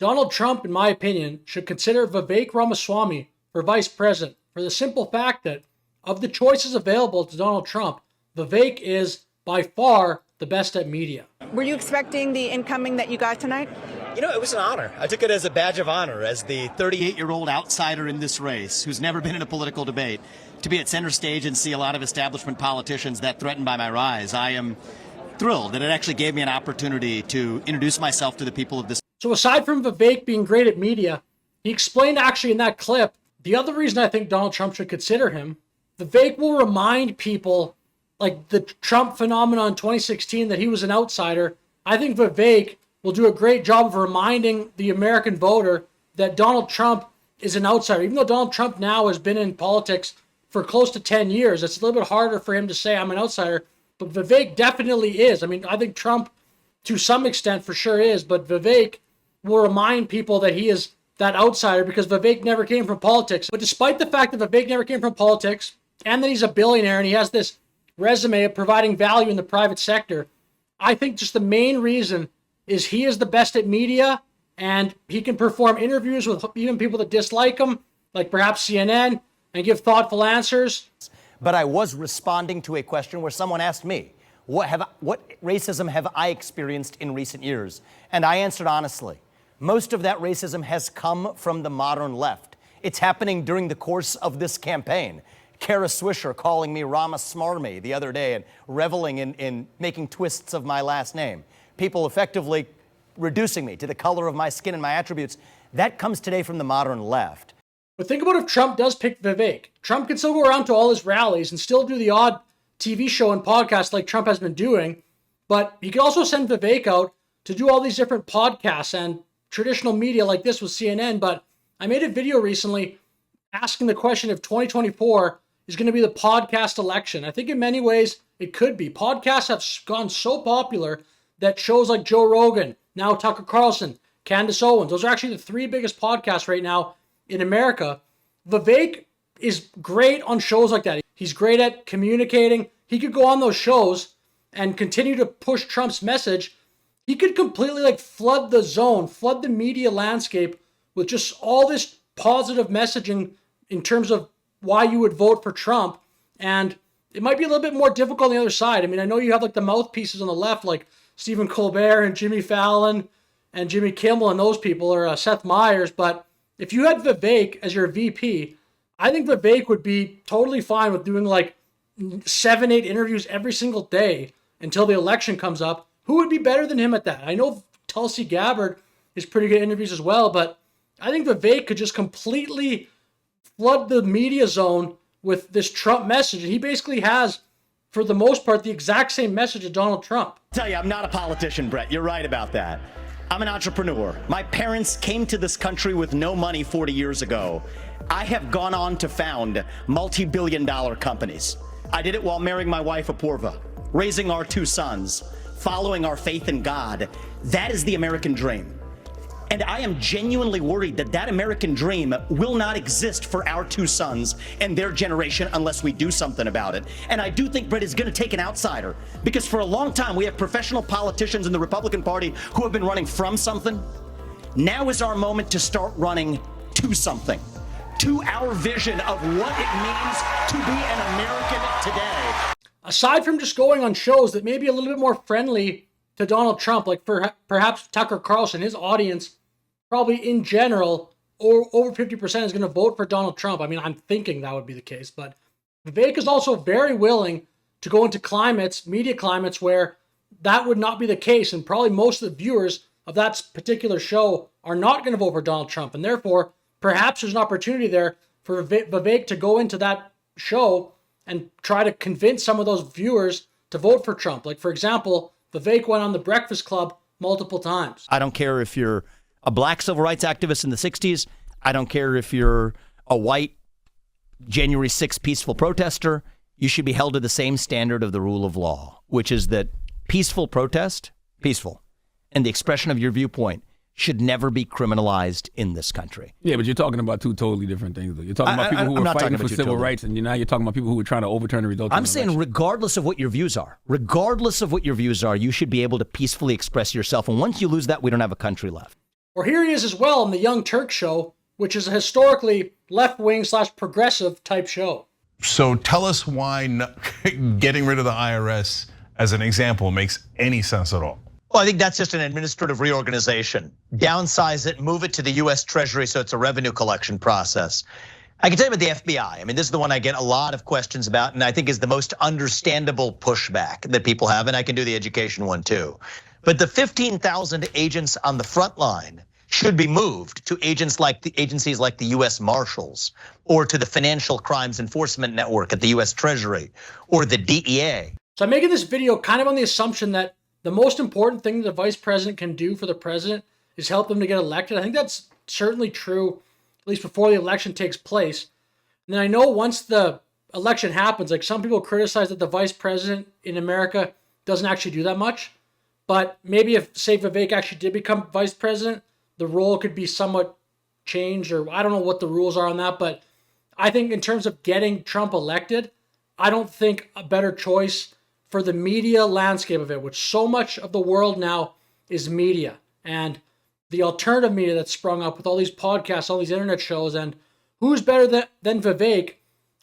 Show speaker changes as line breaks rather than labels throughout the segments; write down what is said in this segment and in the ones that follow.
Donald Trump, in my opinion, should consider Vivek Ramaswamy for vice president for the simple fact that of the choices available to Donald Trump, Vivek is by far the best at media.
Were you expecting the incoming that you got tonight?
You know, it was an honor. I took it as a badge of honor as the 38-year-old outsider in this race who's never been in a political debate to be at center stage and see a lot of establishment politicians that threatened by my rise. I am thrilled that it actually gave me an opportunity to introduce myself to the people of this.
So aside from Vivek being great at media, he explained actually in that clip, the other reason I think Donald Trump should consider him, Vivek will remind people like the Trump phenomenon in 2016 that he was an outsider. I think Vivek will do a great job of reminding the American voter that Donald Trump is an outsider. Even though Donald Trump now has been in politics for close to 10 years, it's a little bit harder for him to say I'm an outsider, but Vivek definitely is. I mean, I think Trump to some extent for sure is, but Vivek will remind people that he is that outsider because Vivek never came from politics. But despite the fact that Vivek never came from politics and that he's a billionaire and he has this resume of providing value in the private sector, I think just the main reason is he is the best at media and he can perform interviews with even people that dislike him, like perhaps CNN, and give thoughtful answers.
But I was responding to a question where someone asked me, what racism have I experienced in recent years? And I answered honestly. Most of that racism has come from the modern left. It's happening during the course of this campaign. Kara Swisher calling me Ramasmarmy the other day and reveling in making twists of my last name. People effectively reducing me to the color of my skin and my attributes. That comes today from the modern left.
But think about if Trump does pick Vivek. Trump can still go around to all his rallies and still do the odd TV show and podcast like Trump has been doing, but he could also send Vivek out to do all these different podcasts and traditional media like this with CNN. But I made a video recently asking the question if 2024 is going to be the podcast election. I think in many ways it could be. Podcasts have gone so popular that shows like Joe Rogan, now Tucker Carlson, Candace Owens, those are actually the three biggest podcasts right now in America. Vivek is great on shows like that. He's great at communicating. He could go on those shows and continue to push Trump's message. He could completely like flood the zone, flood the media landscape with just all this positive messaging in terms of why you would vote for Trump. And it might be a little bit more difficult on the other side. I mean, I know you have like the mouthpieces on the left, like Stephen Colbert and Jimmy Fallon and Jimmy Kimmel and those people, or Seth Meyers. But if you had Vivek as your VP, I think Vivek would be totally fine with doing like 7-8 interviews every single day until the election comes up. Who would be better than him at that? I know Tulsi Gabbard is pretty good at interviews as well, but I think Vivek could just completely flood the media zone with this Trump message. He basically has, for the most part, the exact same message as Donald Trump.
I tell you, I'm not a politician, Brett. You're right about that. I'm an entrepreneur. My parents came to this country with no money 40 years ago. I have gone on to found multi-billion-dollar companies. I did it while marrying my wife, Apurva, raising our 2 sons, following our faith in God. That is the American dream. And I am genuinely worried that that American dream will not exist for our 2 sons and their generation unless we do something about it. And I do think Brett is going to take an outsider, because for a long time we have professional politicians in the Republican Party who have been running from something. Now is our moment to start running to something, to our vision of what it means to be an American today.
Aside from just going on shows that may be a little bit more friendly to Donald Trump, like for perhaps Tucker Carlson, his audience probably in general, or over 50% is going to vote for Donald Trump. I mean, I'm thinking that would be the case, but Vivek is also very willing to go into climates, media climates, where that would not be the case. And probably most of the viewers of that particular show are not going to vote for Donald Trump. And therefore, perhaps there's an opportunity there for Vivek to go into that show and try to convince some of those viewers to vote for Trump. Like, for example, Vivek went on The Breakfast Club multiple times.
I don't care if you're a black civil rights activist in the 60s. I don't care if you're a white January 6th peaceful protester. You should be held to the same standard of the rule of law, which is that peaceful protest, peaceful, and the expression of your viewpoint should never be criminalized in this country.
Yeah, but you're talking about 2 totally different things. You're talking about people who are fighting for civil rights, and now you're talking about people who are trying to overturn the results.
I'm saying regardless of what your views are, you should be able to peacefully express yourself. And once you lose that, we don't have a country left.
Or here he is as well on the Young Turk show, which is a historically left-wing / progressive type show.
So tell us why getting rid of the IRS as an example makes any sense at all.
Well, I think that's just an administrative reorganization. Downsize it, move it to the US Treasury so it's a revenue collection process. I can tell you about the FBI. I mean, this is the one I get a lot of questions about, and I think is the most understandable pushback that people have, and I can do the education one too. But the 15,000 agents on the front line should be moved to agencies like the US Marshals, or to the Financial Crimes Enforcement Network at the US Treasury, or the DEA.
So I'm making this video kind of on the assumption that the most important thing the vice president can do for the president is help them to get elected. I think that's certainly true, at least before the election takes place. And then I know once the election happens, like some people criticize that the vice president in America doesn't actually do that much. But maybe if, say, Vivek actually did become vice president, the role could be somewhat changed, or I don't know what the rules are on that. But I think in terms of getting Trump elected, I don't think a better choice for the media landscape of it, which so much of the world now is media, and the alternative media that's sprung up with all these podcasts, all these internet shows, and who's better than Vivek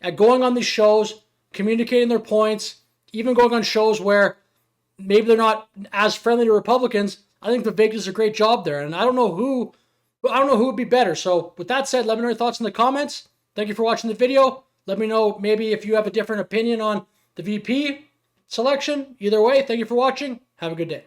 at going on these shows, communicating their points, even going on shows where maybe they're not as friendly to Republicans. I think Vivek does a great job there, and I don't know who would be better. So with that said, let me know your thoughts in the comments. Thank you for watching the video. Let me know maybe if you have a different opinion on the VP selection. Either way, thank you for watching. Have a good day.